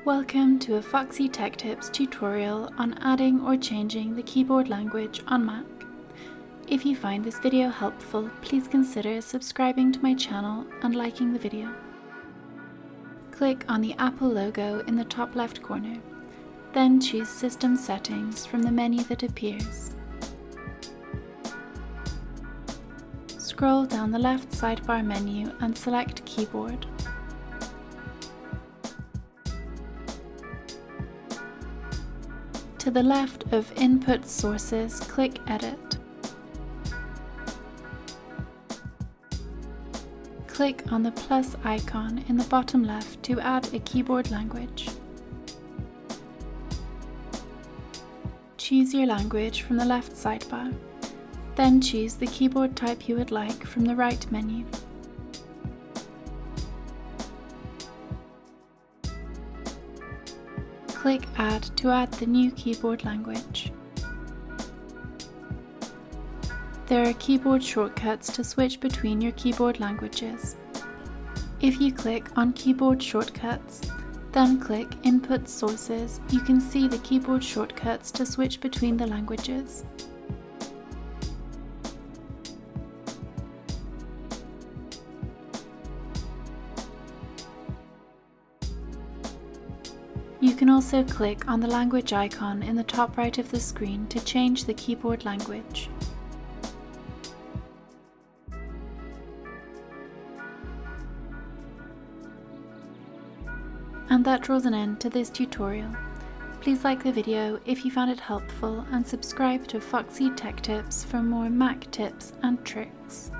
Welcome to a Foxy Tech Tips tutorial on adding or changing the keyboard language on Mac. If you find this video helpful, please consider subscribing to my channel and liking the video. Click on the Apple logo in the top left corner, then choose System Settings from the menu that appears. Scroll down the left sidebar menu and select Keyboard. To the left of Input Sources, click Edit. Click on the plus icon in the bottom left to add a keyboard language. Choose your language from the left sidebar, then choose the keyboard type you would like from the right menu. Click Add to add the new keyboard language. There are keyboard shortcuts to switch between your keyboard languages. If you click on Keyboard Shortcuts, then click Input Sources, you can see the keyboard shortcuts to switch between the languages. You can also click on the language icon in the top right of the screen to change the keyboard language. And that draws an end to this tutorial. Please like the video if you found it helpful and subscribe to Foxy Tech Tips for more Mac tips and tricks.